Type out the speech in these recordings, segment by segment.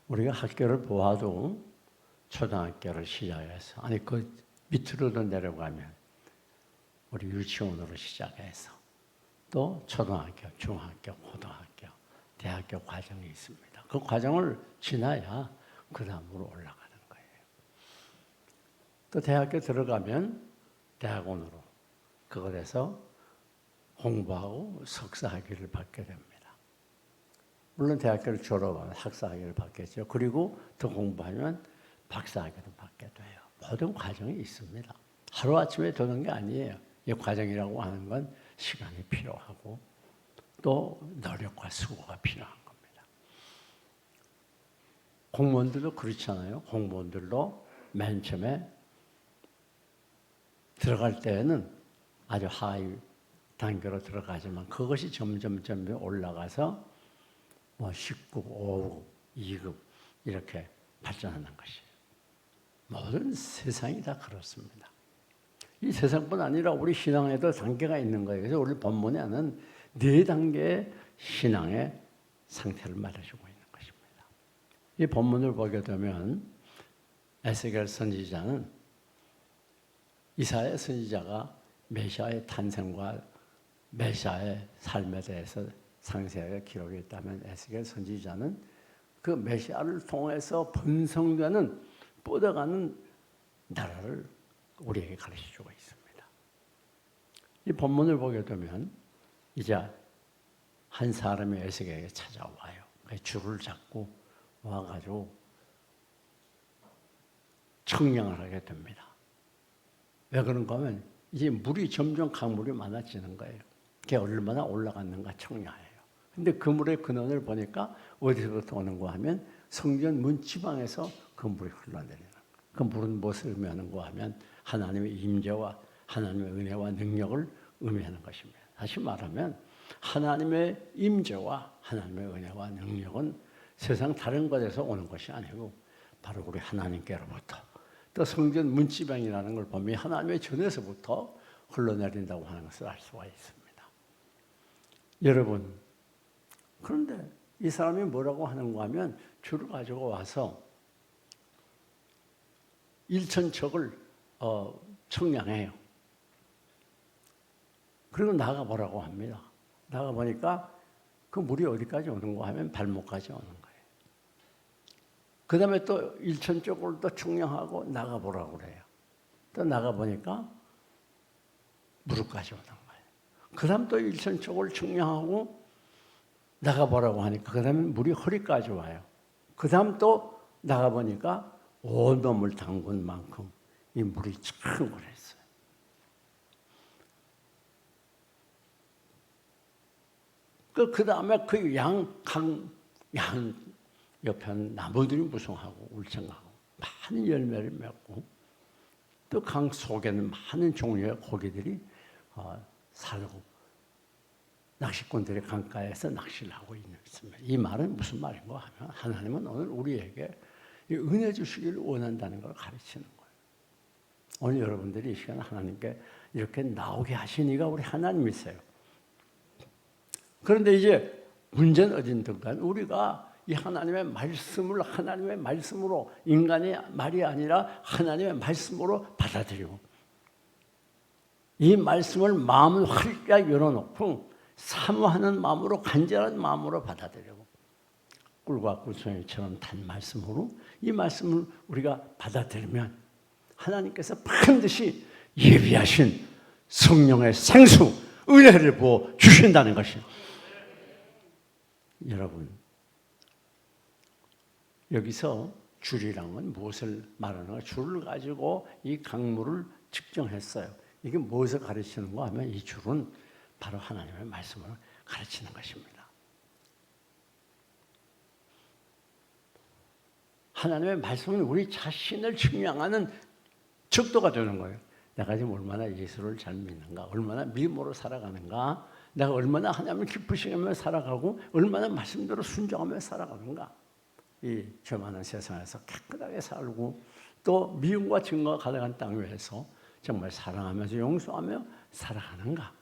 우리가 학교를 보아도 초등학교를 시작해서 아니 그 밑으로도 내려가면 우리 유치원으로 시작해서 또 초등학교, 중학교, 고등학교, 대학교 과정이 있습니다. 그 과정을 지나야 그 다음으로 올라가는 거예요. 또 대학교 들어가면 대학원으로 그곳에서 공부하고 석사학위를 받게 됩니다. 물론 대학교를 졸업하면 학사학위를 받겠죠. 그리고 더 공부하면 박사학위를 받게 돼요. 모든 과정이 있습니다. 하루아침에 되는 게 아니에요. 이 과정이라고 하는 건 시간이 필요하고 또 노력과 수고가 필요한 겁니다. 공무원들도 그렇잖아요. 공무원들도 맨 처음에 들어갈 때에는 아주 하위 단계로 들어가지만 그것이 점점 올라가서 19급, 5급, 2급 이렇게 발전하는 것이에요. 모든 세상이 다 그렇습니다. 이 세상뿐 아니라 우리 신앙에도 단계가 있는 거예요. 그래서 우리 본문에는 4단계의 신앙의 상태를 말해주고 있는 것입니다. 이 본문을 보게 되면 에스겔 선지자는 이사야 선지자가 메시아의 탄생과 메시아의 삶에 대해서 상세하게 기록이 있다면 에스겔 선지자는 그 메시아를 통해서 번성되는 뻗어가는 나라를 우리에게 가르쳐주고 있습니다. 이 본문을 보게 되면 이제 한 사람이 에스겔에게 찾아와요. 줄을 잡고 와가지고 청량을 하게 됩니다. 왜 그런가 하면 이제 물이 점점 강물이 많아지는 거예요. 그게 얼마나 올라갔는가 청량해요. 근데 그 물의 근원을 보니까 어디서부터 오는가 하면 성전 문지방에서 그 물이 흘러내리는 거예요. 그 물은 무엇을 의미하는가 하면 하나님의 임재와 하나님의 은혜와 능력을 의미하는 것입니다. 다시 말하면 하나님의 임재와 하나님의 은혜와 능력은 세상 다른 곳에서 오는 것이 아니고 바로 우리 하나님께로부터 또 성전 문지방이라는 걸 보면 하나님의 전에서부터 흘러내린다고 하는 것을 알 수가 있습니다. 여러분, 그런데 이 사람이 뭐라고 하는가 하면 줄을 가지고 와서 1,000척을 청량해요. 그리고 나가보라고 합니다. 나가보니까 그 물이 어디까지 오는가 하면 발목까지 오는 거예요. 그 다음에 또 1,000쪽을 또 청량하고 나가보라고 그래요. 또 나가보니까 무릎까지 오는 거예요. 그 다음 또 1,000쪽을 청량하고 나가보라고 하니까 그 다음에 물이 허리까지 와요. 그 다음 또 나가보니까 온 몸을 담근 만큼 이 물이 참 그랬어요. 그 다음에 그 양 옆에는 나무들이 무성하고 울창하고 많은 열매를 맺고 또 강 속에는 많은 종류의 고기들이 살고 낚시꾼들이 강가에서 낚시를 하고 있습니다. 이 말은 무슨 말인가 하면 하나님은 오늘 우리에게 은혜 주시기를 원한다는 걸 가르치는 거예요. 오늘 여러분들이 이 시간에 하나님께 이렇게 나오게 하신 이가 우리 하나님이세요. 그런데 이제 문제는 어딘가 우리가 이 하나님의 말씀을 하나님의 말씀으로 인간의 말이 아니라 하나님의 말씀으로 받아들이고 이 말씀을 마음을 활짝 열어놓고 사모하는 마음으로 간절한 마음으로 받아들이고 꿀과 꿀송이처럼 단 말씀으로 이 말씀을 우리가 받아들이면 하나님께서 반드시 예비하신 성령의 생수 은혜를 부어 주신다는 것입니다. 여러분, 여기서 줄이란 무엇을 말하는가? 줄을 가지고 이 강물을 측정했어요. 이게 무엇을 가르치는가 하면 이 줄은 바로 하나님의 말씀을 가르치는 것입니다. 하나님의 말씀은 우리 자신을 측량하는 척도가 되는 거예요. 내가 지금 얼마나 예수를 잘 믿는가, 얼마나 믿음으로 살아가는가, 내가 얼마나 하나님을 기쁘시게 살아가고 얼마나 말씀대로 순종하며 살아가는가. 이 죄 많은 세상에서 깨끗하게 살고 또 미움과 증거가 가득한 땅 위에서 정말 사랑하면서 용서하며 살아가는가.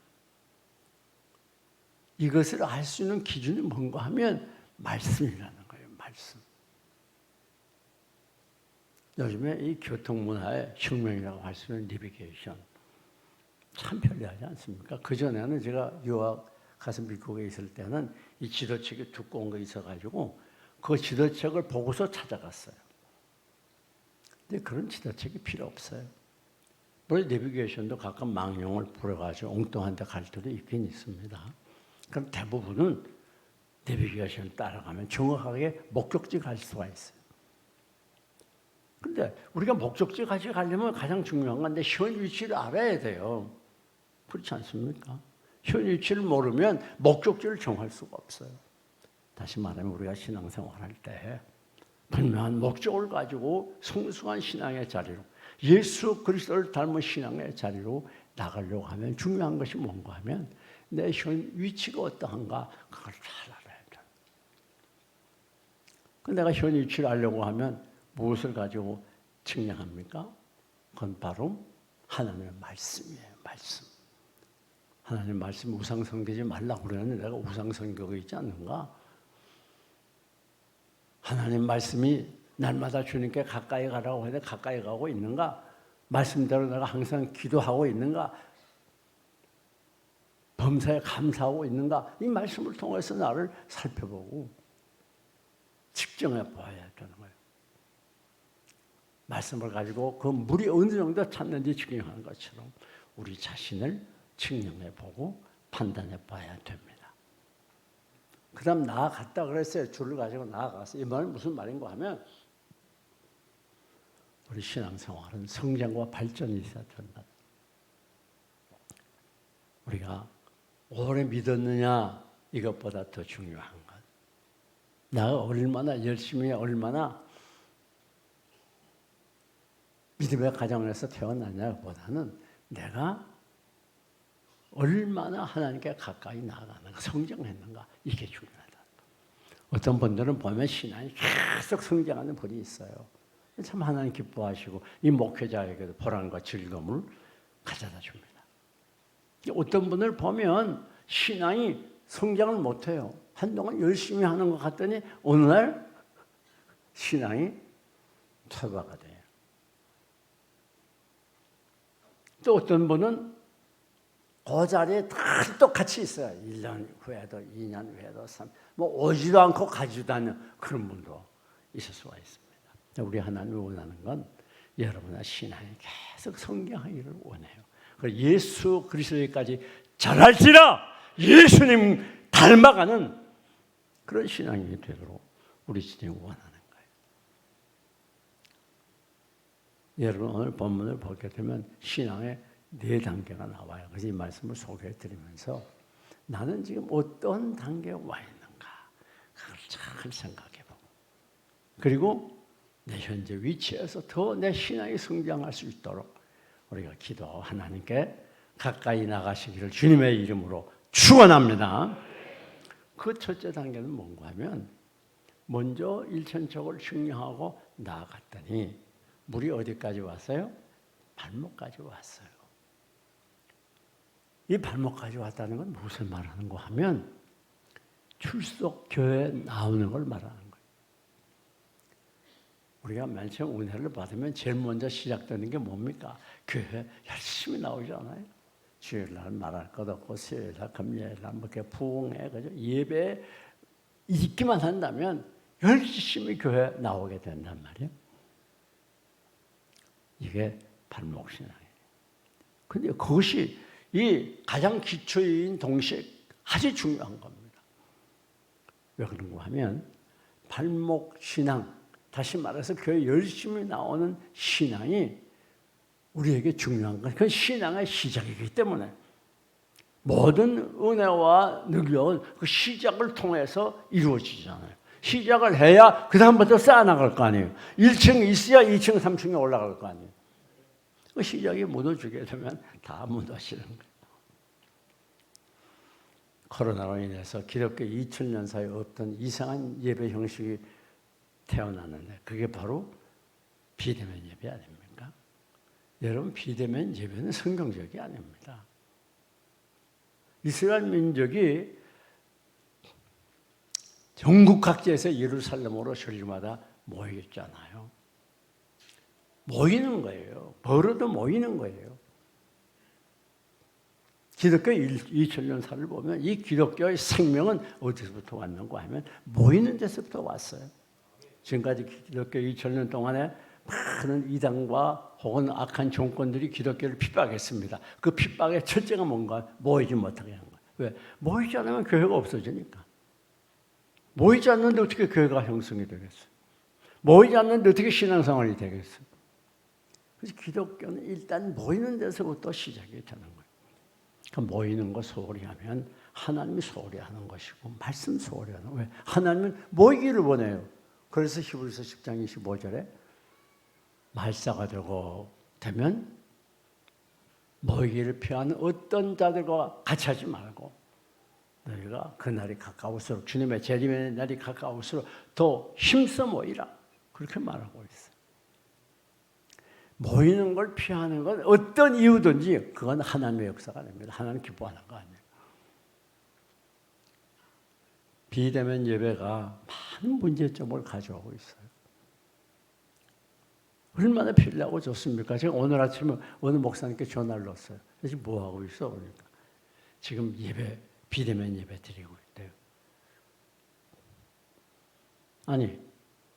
이것을 알 수 있는 기준이 뭔가 하면 말씀이라는 거예요. 말씀. 요즘에 이 교통문화의 혁명이라고 할 수 있는 내비게이션 참 편리하지 않습니까? 그전에는 제가 유학 가서 미국에 있을 때는 이 지도책이 두꺼운 거 있어가지고 그 지도책을 보고서 찾아갔어요. 근데 그런 지도책이 필요 없어요. 물론 내비게이션도 가끔 망령을 부려가지고 엉뚱한 데 갈 때도 있긴 있습니다. 그럼 대부분은 내비게이션 따라가면 정확하게 목적지 갈 수가 있어요. 근데 우리가 목적지까지 가려면 가장 중요한 건 내 현 위치를 알아야 돼요. 그렇지 않습니까? 현 위치를 모르면 목적지를 정할 수가 없어요. 다시 말하면 우리가 신앙생활할 때 분명한 목적을 가지고 성숙한 신앙의 자리로 예수 그리스도를 닮은 신앙의 자리로 나가려고 하면 중요한 것이 뭔가 하면 내 현 위치가 어떠한가 그걸 잘 알아야 돼요. 내가 현 위치를 알려고 하면 무엇을 가지고 측량합니까? 그건 바로 하나님의 말씀이에요. 말씀. 하나님 말씀 우상숭배하지 말라고 그러는데 내가 우상숭배하고 있지 않는가? 하나님 말씀이 날마다 주님께 가까이 가라고 해도 가까이 가고 있는가? 말씀대로 내가 항상 기도하고 있는가? 범사에 감사하고 있는가? 이 말씀을 통해서 나를 살펴보고 측정해 봐야 되는 거예요. 말씀을 가지고 그 물이 어느 정도 찼는지 측정하는 것처럼 우리 자신을 측량해 보고 판단해 봐야 됩니다. 그 다음 나아갔다 그랬어요. 줄을 가지고 나아갔어요. 이 말은 무슨 말인가 하면 우리 신앙생활은 성장과 발전이 있어야 된다. 우리가 오래 믿었느냐 이것보다 더 중요한 것. 내가 얼마나 열심히 얼마나 믿음의 가정에서 태어났냐보다는 내가 얼마나 하나님께 가까이 나아가는가, 성장했는가 이게 중요하다. 어떤 분들은 보면 신앙이 계속 성장하는 분이 있어요. 참 하나님 기뻐하시고 이 목회자에게도 보람과 즐거움을 가져다 줍니다. 어떤 분을 보면 신앙이 성장을 못해요. 한동안 열심히 하는 것 같더니 어느 날 신앙이 퇴화가 돼요. 또 어떤 분은 그 자리에 다 똑같이 있어요. 1년 후에도 2년 후에도 3년 뭐 오지도 않고 가지도 않는 그런 분도 있을 수가 있습니다. 우리 하나님이 원하는 건 여러분의 신앙이 계속 성장하기를 원해요. 그래서 예수 그리스도까지 자랄지라 예수님 닮아가는 그런 신앙이 되도록 우리 주님이 원하는 거예요. 여러분 오늘 본문을 보게 되면 신앙의 4단계가 나와요. 그래서 이 말씀을 소개해 드리면서 나는 지금 어떤 단계에 와 있는가 그걸 잘 생각해 보고 그리고 내 현재 위치에서 더 내 신앙이 성장할 수 있도록 우리가 기도하고 하나님께 가까이 나가시기를 주님의 이름으로 축원합니다. 그 첫째 단계는 뭔가 하면 먼저 일천척을 측량하고 나아갔더니 물이 어디까지 왔어요? 발목까지 왔어요. 이 발목까지 왔다는 건 무엇을 말하는 거 하면 출석 교회에 나오는 걸 말하는 거예요. 우리가 맨 처음 은혜를 받으면 제일 먼저 시작되는 게 뭡니까? 교회 열심히 나오잖아요. 주일날 말할 것 없고 수요일날 금요일날 뭐 이렇게 부흥회 그죠? 예배 있기만 한다면 열심히 교회 나오게 된단 말이에요. 이게 발목신앙이에요. 근데 그것이 이 가장 기초인 동시에 아주 중요한 겁니다. 왜 그런가 하면 발목신앙, 다시 말해서 교회 열심히 나오는 신앙이 우리에게 중요한 건 그 신앙의 시작이기 때문에 모든 은혜와 능력은 그 시작을 통해서 이루어지잖아요. 시작을 해야 그 다음부터 쌓아나갈 거 아니에요. 1층 있어야 2층, 3층에 올라갈 거 아니에요. 그 시작이 무너지게 되면 다 무너지는 거예요. 코로나로 인해서 기독교 2000년 사이에 없던 이상한 예배 형식이 태어났는데 그게 바로 비대면 예배 아닙니까? 여러분 비대면 예배는 성경적이 아닙니다. 이스라엘 민족이 전국 각지에서 예루살렘으로 주일마다 모이겠잖아요. 모이는 거예요. 벌어도 모이는 거예요. 기독교 2000년사를 보면 이 기독교의 생명은 어디서부터 왔는가 하면 모이는 데서부터 왔어요. 지금까지 기독교 2000년 동안에 많은 이단과 혹은 악한 정권들이 기독교를 핍박했습니다. 그 핍박의 첫째가 뭔가? 모이지 못하게 하는 거예요. 왜? 모이지 않으면 교회가 없어지니까. 모이지 않는데 어떻게 교회가 형성이 되겠어요? 모이지 않는데 어떻게 신앙생활이 되겠어요? 그래서 기독교는 일단 모이는 데서부터 시작이 되는 거예요. 그러니까 모이는 거 소홀히 하면 하나님이 소홀히 하는 것이고 말씀 소홀히 하는 거예요. 왜? 하나님은 모이기를 원해요. 그래서 히브리서 10장 25절에 말사가 되면 모이기를 피하는 어떤 자들과 같이 하지 말고 너희가 그날이 가까울수록 주님의 재림의 날이 가까울수록 더 힘써 모이라 그렇게 말하고 있어요. 모이는 걸 피하는 건 어떤 이유든지 그건 하나님의 역사가 됩니다. 하나님 기뻐하는 거 아니에요. 비대면 예배가 많은 문제점을 가져오고 있어요. 얼마나 필요하고 좋습니까? 제가 오늘 아침에 어느 목사님께 전화를 넣었어요. 지금 뭐 하고 있어? 그러니까 지금 비대면 예배 드리고 있대요. 아니,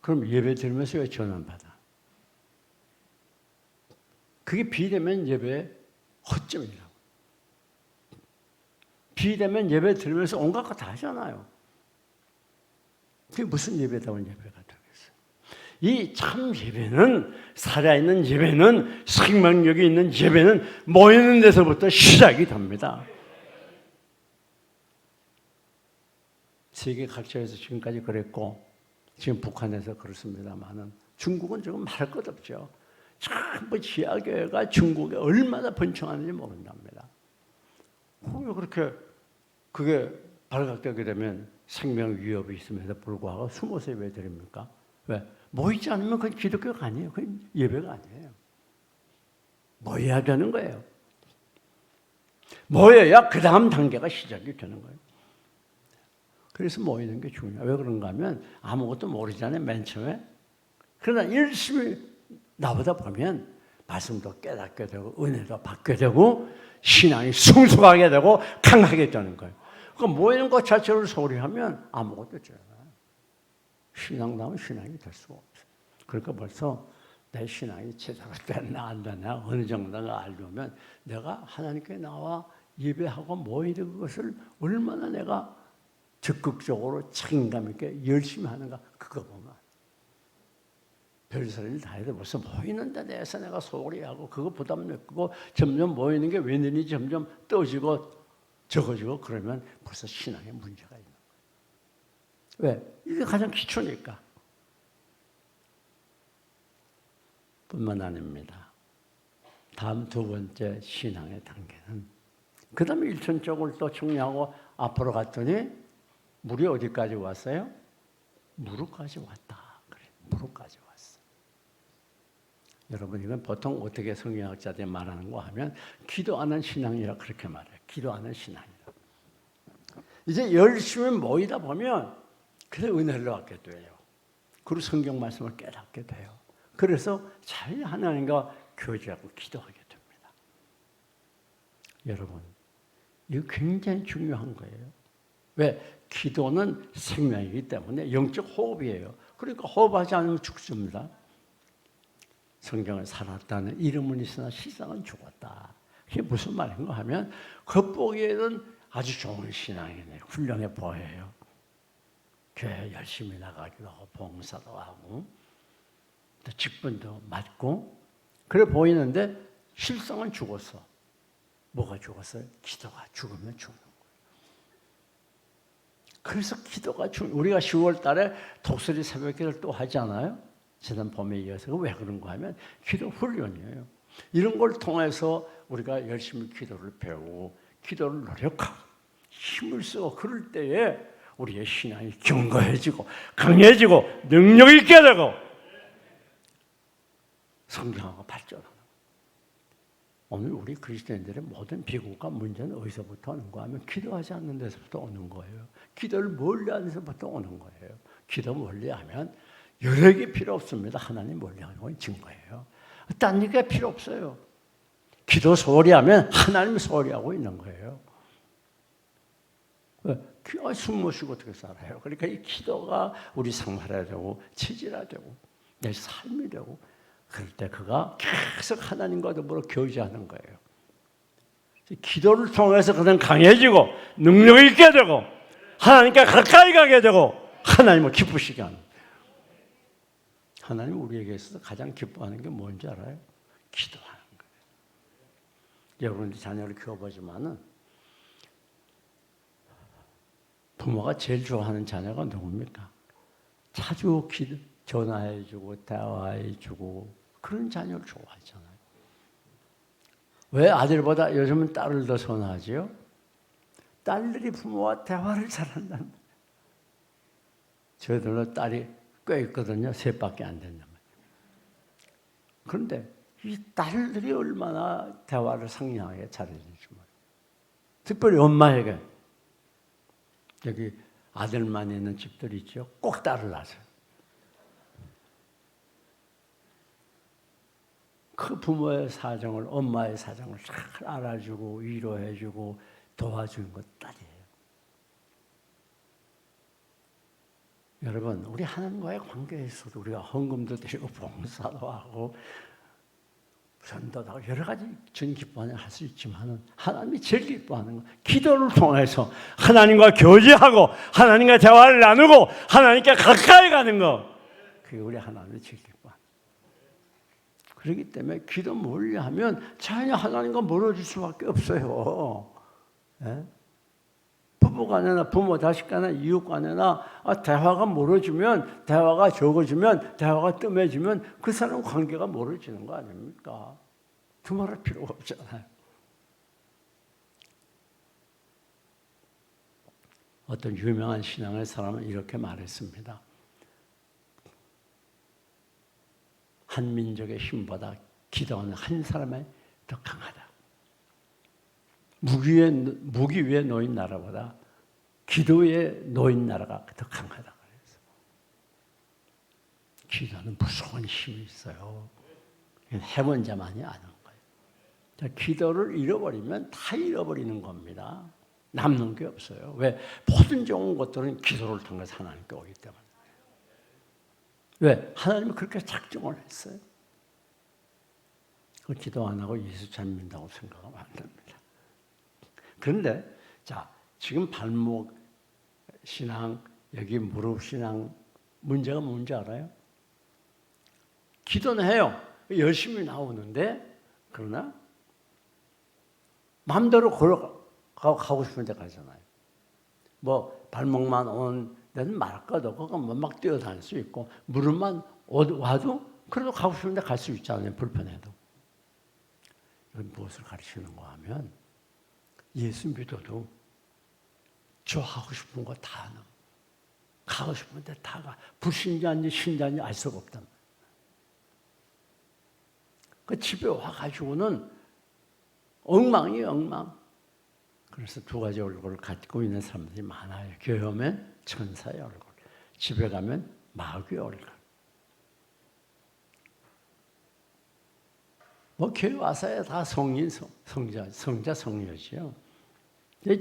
그럼 예배 드리면서 왜 전화 받아? 그게 비대면 예배의 허점이라고. 비대면 예배 드리면서 온갖 거 다 하잖아요. 그게 무슨 예배다운 예배가 되겠어요? 이 참 예배는, 살아있는 예배는, 생명력이 있는 예배는 모이는 데서부터 시작이 됩니다. 세계 각처에서 지금까지 그랬고 지금 북한에서 그렇습니다만은 중국은 지금 말할 것 없죠. 전부 지하교회가 중국에 얼마나 번창하는지 모른답니다. 왜 그렇게 그게 발각되게 되면 생명 위협이 있음에도 불구하고 숨어서 예배 드립니까? 왜? 모이지 않으면 그건 기독교가 아니에요. 그건 예배가 아니에요. 모여야 되는 거예요. 모여야 그 다음 단계가 시작이 되는 거예요. 그래서 모이는 게 중요해요. 왜 그런가 하면 아무것도 모르잖아요. 맨 처음에. 그러나 열심히 나보다 보면 말씀도 깨닫게 되고 은혜도 받게 되고 신앙이 성숙하게 되고 강하게 되는 거예요. 그 모이는 것 자체를 소홀히 하면 아무것도 되지 않아요. 신앙다운 신앙이 될 수가 없어요. 그러니까 벌써 내 신앙이 제대로 됐나 안 됐나 어느 정도가 알려면 내가 하나님께 나와 예배하고 모이는 것을 얼마나 내가 적극적으로 책임감 있게 열심히 하는가 그거 보면 별소리를 다 해도 벌써 모이는 데 대해서 내가 소홀히 하고 그거 부담 느끼고 점점 모이는 게 웬일인지 점점 떠지고 적어지고 그러면 벌써 신앙에 문제가 있는 거예요. 왜? 이게 가장 기초니까. 뿐만 아닙니다. 다음 두 번째 신앙의 단계는 그 다음에 1천 쪽을 또 정리하고 앞으로 갔더니 물이 어디까지 왔어요? 무릎까지 왔다. 그래, 무릎까지 왔어. 여러분 이건 보통 어떻게 성경학자들이 말하는 거 하면 기도하는 신앙이라 그렇게 말해요. 기도하는 신앙이라. 이제 열심히 모이다 보면 그래서 은혜를 얻게 돼요. 그리고 성경 말씀을 깨닫게 돼요. 그래서 잘 하나님과 교제하고 기도하게 됩니다. 여러분 이거 굉장히 중요한 거예요. 왜? 기도는 생명이기 때문에 영적 호흡이에요. 그러니까 호흡하지 않으면 죽습니다. 성경은 살았다는 이름은 있으나 실상은 죽었다. 그게 무슨 말인가 하면 겉보기에는 아주 좋은 신앙이네. 훌륭해 보여요. 교회 열심히 나가기도 하고 봉사도 하고 또 직분도 맡고 그래 보이는데 실상은 죽었어. 뭐가 죽었어요? 기도가 죽으면 죽는 거예요. 그래서 기도가 우리가 10월 달에 독수리 새벽기를 또 하잖아요. 지난 봄에 이어서. 왜 그런가 하면 기도 훈련이에요. 이런 걸 통해서 우리가 열심히 기도를 배우고 기도를 노력하고 힘을 쓰고 그럴 때에 우리의 신앙이 견고해지고 강해지고 능력 있게 되고 성장하고 발전하는 거예요. 오늘 우리 그리스도인들의 모든 비극과 문제는 어디서부터 오는가 하면 기도하지 않는 데서부터 오는 거예요. 기도를 멀리하는 데서부터 오는 거예요. 기도 멀리하면 여러 개 필요 없습니다. 하나님 멀리하는 건 증거예요. 딴 얘기가 필요 없어요. 기도 소홀히 하면 하나님이 소홀히 하고 있는 거예요. 숨 못 쉬고 어떻게 살아요? 그러니까 이 기도가 우리 생활이 되고 체질화 되고 내 삶이 되고 그럴 때 그가 계속 하나님과 더불어 교제하는 거예요. 기도를 통해서 그는 강해지고 능력 있게 되고 하나님께 가까이 가게 되고 하나님을 기쁘시게 하는 거예요. 하나님 우리에게 있어서 가장 기뻐하는 게 뭔지 알아요? 기도하는 거예요. 여러분들 자녀를 키워보지만은 부모가 제일 좋아하는 자녀가 누굽니까? 자주 전화해주고 대화해주고 그런 자녀를 좋아하잖아요. 왜 아들보다 요즘은 딸을 더 선호하지요? 딸들이 부모와 대화를 잘한다는 거예요. 저희들은 딸이 꽤 있거든요. 셋밖에 안 된단 말이에요. 그런데 이 딸들이 얼마나 대화를 상냥하게 잘해주는지 몰라요. 특별히 엄마에게 여기 아들만 있는 집들 있죠. 꼭 딸을 낳아요. 그 부모의 사정을, 엄마의 사정을 잘 알아주고 위로해주고 도와주는 것 딸이에요. 여러분, 우리 하나님과의 관계에서도 우리가 헌금도 드리고 봉사도 하고 전도도 하고 여러 가지 전 기뻐하는 할 수 있지만 하나님이 제일 기뻐하는 건 기도를 통해서 하나님과 교제하고 하나님과 대화를 나누고 하나님께 가까이 가는 것. 그게 우리 하나님이 제일 기뻐하는 거예요. 그렇기 때문에 기도 멀리 하면 자연히 하나님과 멀어질 수밖에 없어요. 네? 부부간에나 부모 자식간이나 이웃간에나 대화가 멀어지면 대화가 적어지면 대화가 뜸해지면 그 사람 관계가 멀어지는 거 아닙니까? 두말할 필요가 없잖아요. 어떤 유명한 신앙의 사람은 이렇게 말했습니다. 한 민족의 힘보다 기도하는 한 사람이 더 강하다. 무기 위에 놓인 나라보다 기도에 놓인 나라가 더 강하다. 그래서 기도는 무서운 힘이 있어요. 해본 자만이 아는 거예요. 자, 기도를 잃어버리면 다 잃어버리는 겁니다. 남는 게 없어요. 왜? 모든 좋은 것들은 기도를 통해서 하나님께 오기 때문에. 왜? 하나님은 그렇게 작정을 했어요. 그 기도 안 하고 예수 잘 믿는다고 생각하면 안 됩니다. 그런데 자, 지금 발목 신앙, 여기 무릎 신앙 문제가 뭔지 알아요? 기도는 해요. 열심히 나오는데 그러나 마음대로 걸어가고 싶은 데 가잖아요. 뭐 발목만 온 데는 말할 것도 없고 막 뛰어다닐 수 있고 무릎만 와도 그래도 가고 싶은 데 갈 수 있잖아요. 불편해도. 이건 무엇을 가르치는 거 하면 예수 믿어도 저 하고 싶은 거 다 하는, 가고 싶은 데 다 가. 불신자인지 신자인지 알 수가 없단 말이에요. 그 집에 와가지고는 엉망이에요, 엉망. 그래서 두 가지 얼굴을 갖고 있는 사람들이 많아요. 교회 오면 천사의 얼굴, 집에 가면 마귀의 얼굴. 뭐 교회 와서야 다 성인, 성자, 성녀지요.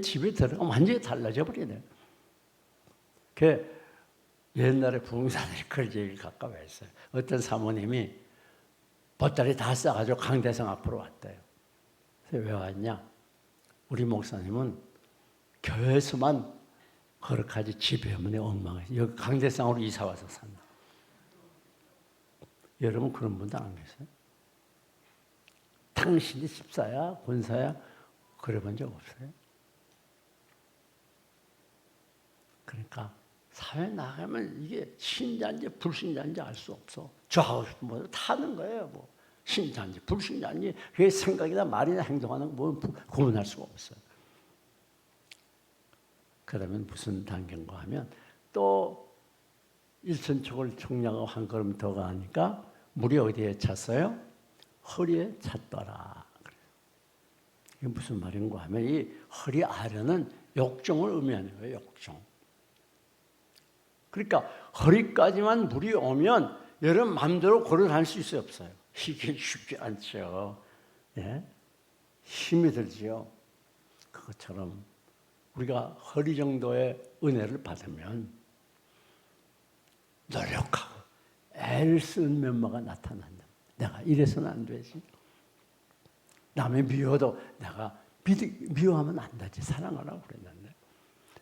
집에 들어가면 완전히 달라져 버리네요. 그 옛날에 부흥사들이 그런 얘기를 가까워했어요. 어떤 사모님이 보따리 다 싸가지고 강대상 앞으로 왔대요. 그래서 왜 왔냐? 우리 목사님은 교회에서만 거룩하지 집에 오면 엉망해. 여기 강대상으로 이사 와서 산다. 여러분 그런 분도 안 계세요? 당신이 집사야, 권사야, 그래 본 적 없어요? 그러니까 사회 나가면 이게 신자인지 불신자인지 알 수 없어. 저 하고 싶은 거 다 하는 거예요. 뭐 신자인지 불신자인지 그게 생각이나 말이나 행동하는 거 구분할 수가 없어요. 그러면 무슨 단계인가 하면 또 일천척을 총량하고 한 걸음 더 가니까 물이 어디에 찼어요? 허리에 찼더라. 이게 무슨 말인가 하면 이 허리 아래는 욕정을 의미하는 거예요. 욕정. 그러니까 허리까지만 물이 오면 여러분 마음대로 걸어 다닐 수 있어요, 없어요? 이게 쉽지 않죠. 예? 힘이 들지요. 그것처럼 우리가 허리 정도의 은혜를 받으면 노력하고 애를 쓰는 면모가 나타난다. 내가 이래서는 안 되지. 남이 미워도 내가 미워하면 안 되지. 사랑하라고 그랬는데.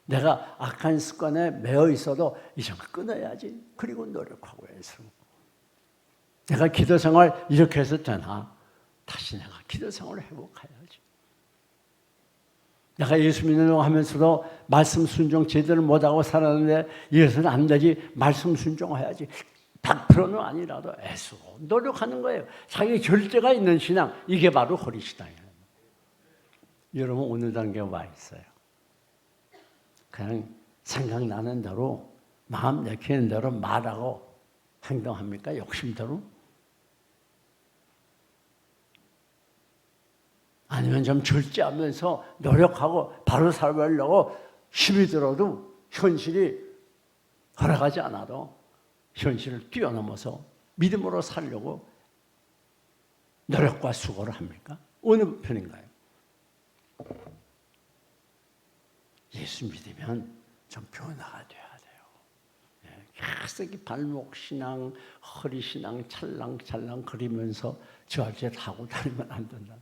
내가 악한 습관에 매여 있어도 이제 끊어야지. 그리고 노력하고 해서. 내가 기도 생활 이렇게 해서 되나? 다시 내가 기도 생활을 회복해야지. 내가 예수 믿는다고 하면서도 말씀 순종 제대로 못하고 살았는데 이래서는 안 되지. 말씀 순종해야지. 100%는 아니라도 애쓰고 노력하는 거예요. 자기 절제가 있는 신앙, 이게 바로 허리신앙이에요. 여러분 어느 단계에 와 있어요? 그냥 생각나는 대로 마음 내키는 대로 말하고 행동합니까? 욕심대로? 아니면 좀 절제하면서 노력하고 바로 살아보려고 힘이 들어도 현실이 허락하지 않아도 현실을 뛰어넘어서 믿음으로 살려고 노력과 수고를 합니까? 어느 편인가요? 예수 믿으면 좀 변화가 돼야 돼요. 계속 발목 신앙, 허리 신앙 찰랑찰랑 거리면서 저한테 하고 다니면 안 된다.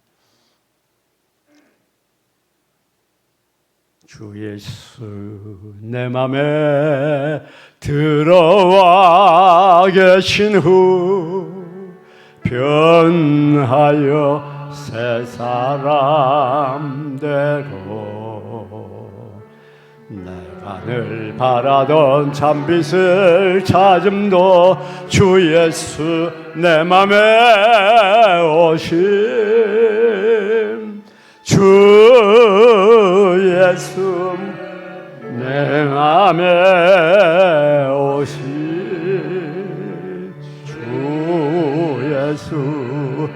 주 예수 내 맘에 들어와 계신 후 변하여 새 사람대로 내가 늘 바라던 참빛을 찾음도 주 예수 내 맘에 오심 주 예수 내 맘에 오신 주 예수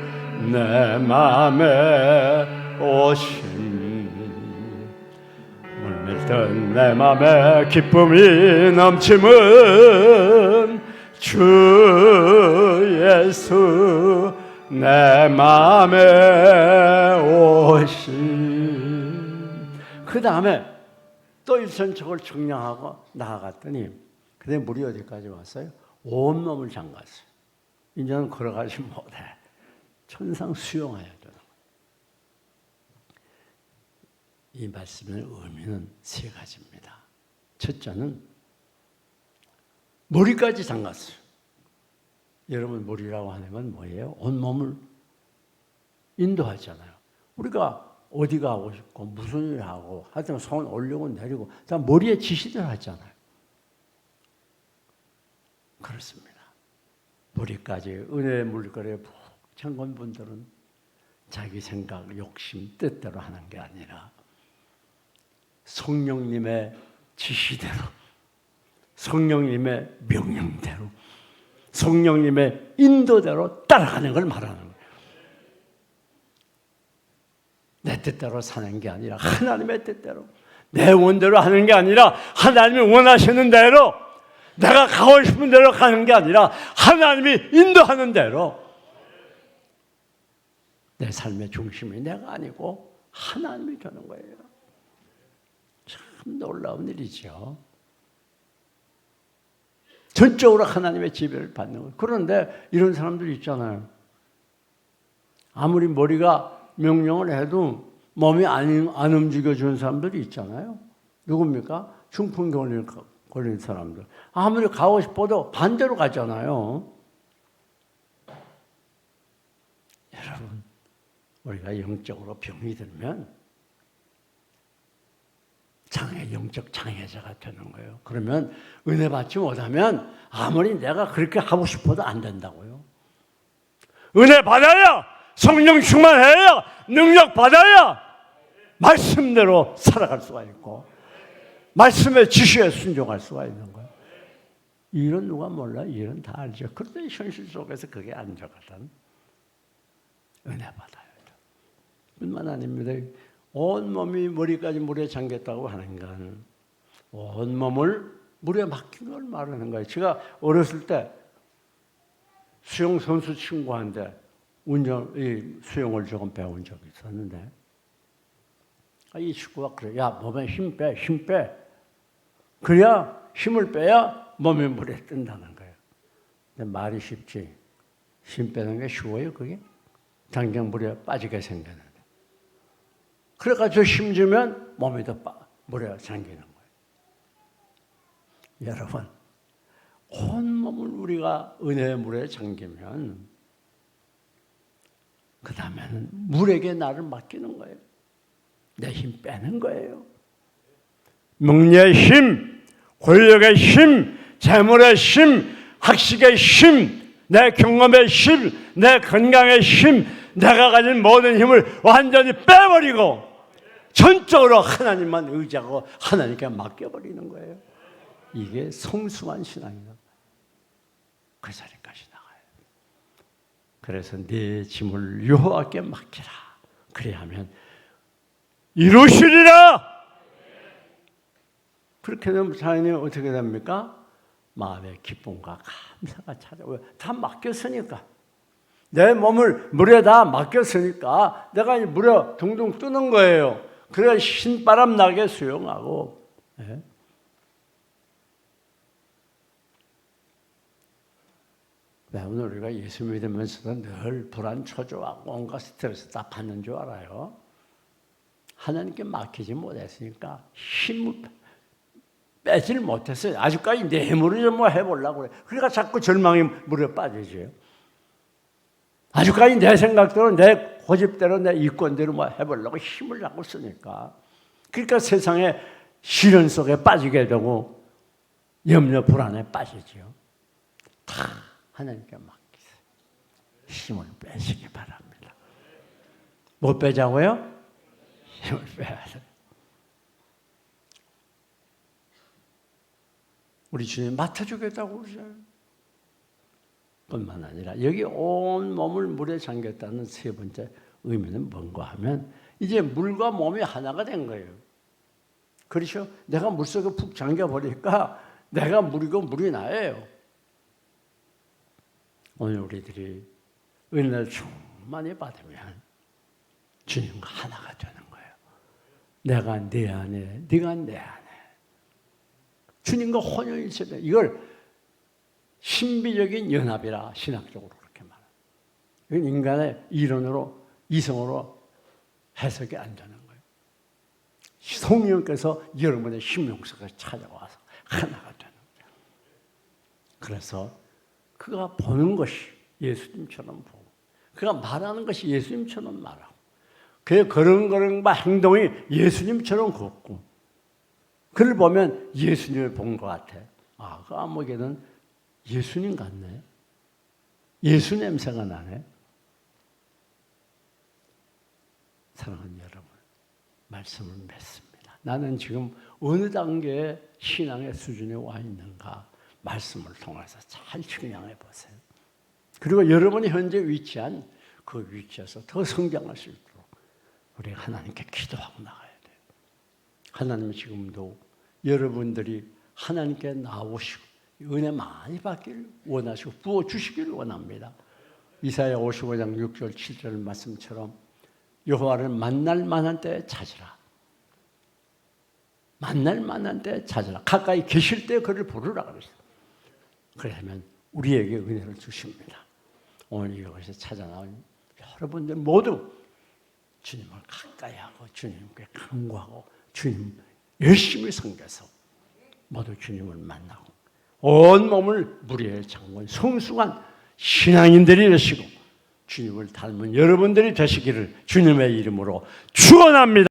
내 맘에 오신 물밀던 내 맘에 기쁨이 넘침은 주 예수 내 맘에 오신 그 다음에 또 일천척을 청량하고 나아갔더니 그때 물이 어디까지 왔어요? 온몸을 잠갔어요. 이제는 걸어가지 못해. 천상 수영해야 되는 거예요. 이 말씀의 의미는 세 가지입니다. 첫째는 머리까지 잠갔어요. 여러분 머리라고 하는 건 뭐예요? 온몸을 인도하잖아요. 우리가 어디 가고 싶고 무슨 일 하고 하여튼 손 올리고 내리고 다 머리에 지시들 하잖아요. 그렇습니다. 머리까지 은혜의 물결에 푹 잠근 분들은 자기 생각, 욕심, 뜻대로 하는 게 아니라 성령님의 지시대로 성령님의 명령대로 성령님의 인도대로 따라가는 걸 말하는 거예요. 내 뜻대로 사는 게 아니라 하나님의 뜻대로 내 원대로 하는 게 아니라 하나님이 원하시는 대로 내가 가고 싶은 대로 가는 게 아니라 하나님이 인도하는 대로 내 삶의 중심이 내가 아니고 하나님이 되는 거예요. 참 놀라운 일이죠. 전적으로 하나님의 지배를 받는 거예요. 그런데 이런 사람들이 있잖아요. 아무리 머리가 명령을 해도 몸이 안 움직여주는 사람들이 있잖아요. 누굽니까? 중풍 걸린 사람들. 아무리 가고 싶어도 반대로 가잖아요. 여러분, 우리가 영적으로 병이 들면 영적 장애자가 되는 거예요. 그러면 은혜 받지 못하면 아무리 내가 그렇게 하고 싶어도 안 된다고요. 은혜 받아야 성령 충만해야 능력 받아야 말씀대로 살아갈 수가 있고 말씀의 지시에 순종할 수가 있는 거예요. 이런 누가 몰라? 이런 다 알죠. 그런데 현실 속에서 그게 안 되거든. 은혜 받아야 돼. 뿐만 아닙니다. 온몸이 머리까지 물에 잠겼다고 하는 건 온몸을 물에 맡긴 걸 말하는 거예요. 제가 어렸을 때 수영 선수 친구한테 수영을 조금 배운 적이 있었는데, 이 식구가 그래, 야, 몸에 힘 빼, 힘 빼. 그래야 힘을 빼야 몸이 물에 뜬다는 거예요. 근데 말이 쉽지. 힘 빼는 게 쉬워요, 그게? 당장 물에 빠지게 생겼는데. 그래가지고 힘 주면 몸이 더 물에 잠기는 거예요. 여러분, 온몸을 우리가 은혜의 물에 잠기면 그 다음에는 물에게 나를 맡기는 거예요. 내 힘 빼는 거예요. 명예의 힘, 권력의 힘, 재물의 힘, 학식의 힘, 내 경험의 힘, 내 건강의 힘, 내가 가진 모든 힘을 완전히 빼버리고 전적으로 하나님만 의지하고 하나님께 맡겨버리는 거예요. 이게 성숙한 신앙이다. 그 자리까지 나가요. 그래서 내 짐을 여호와께 맡기라. 그래야하면 이루시리라. 그렇게 되면 자연이 어떻게 됩니까? 마음의 기쁨과 감사가 찾아오요. 다 맡겼으니까. 내 몸을 물에다 맡겼으니까 내가 물에 둥둥 뜨는 거예요. 그래야 신바람 나게 수영하고. 네. 오늘 우리가 예수 믿으면서도 늘 불안, 초조하고 온갖 스트레스 다 받는 줄 알아요. 하나님께 맡기지 못했으니까 힘을 빼질 못했어요. 아직까지 내 힘으로 좀 뭐 해보려고 그래. 그러니까 자꾸 절망의 물에 빠지죠. 아직까지 내 생각대로, 내 고집대로, 내 이권대로 뭐 해보려고 힘을 자꾸 쓰니까. 그러니까 세상에 시련 속에 빠지게 되고 염려, 불안에 빠지죠. 다 하나님께 맡기세요. 힘을 빼시기 바랍니다. 못 빼자고요? 힘을 빼야 돼요. 우리 주님 맡아주겠다고 그러잖아요. 뿐만 아니라 여기 온 몸을 물에 잠겼다는 세 번째 의미는 뭔가 하면 이제 물과 몸이 하나가 된 거예요. 그렇죠? 내가 물속에 푹 잠겨버리니까 내가 물이고 물이 나예요. 오늘 우리들이 은혜를 충만히 받으면 주님과 하나가 되는 거예요. 내가 네 안에, 네가 내 안에. 주님과 혼연일체다. 이걸 신비적인 연합이라 신학적으로 그렇게 말합니다. 이건 인간의 이론으로, 이성으로 해석이 안 되는 거예요. 성령께서 여러분의 심령 속에 찾아와서 하나가 되는 거예요. 그래서 그가 보는 것이 예수님처럼 보고, 그가 말하는 것이 예수님처럼 말하고, 그의 걸음걸음과 행동이 예수님처럼 걷고, 그를 보면 예수님을 본 것 같아. 아, 그 아무개는 예수님 같네. 예수 냄새가 나네. 사랑하는 여러분, 말씀을 맺습니다. 나는 지금 어느 단계의 신앙의 수준에 와 있는가 말씀을 통해서 잘 측량해 보세요. 그리고 여러분이 현재 위치한 그 위치에서 더 성장할 수 있도록 우리 하나님께 기도하고 나가야 돼요. 하나님 지금도 여러분들이 하나님께 나오시고 은혜 많이 받기를 원하시고 부어주시기를 원합니다. 이사야 55장 6절 7절 말씀처럼 여호와를 만날 만한 때에 찾으라. 만날 만한 때에 찾으라. 가까이 계실 때 그를 부르라 그랬어요. 그러면 우리에게 은혜를 주십니다. 오늘 이것에 찾아 나온 여러분들 모두 주님을 가까이 하고 주님께 간구하고 주님 열심히 섬겨서 모두 주님을 만나고 온 몸을 물에 잠근 성숙한 신앙인들이 되시고 주님을 닮은 여러분들이 되시기를 주님의 이름으로 축원합니다.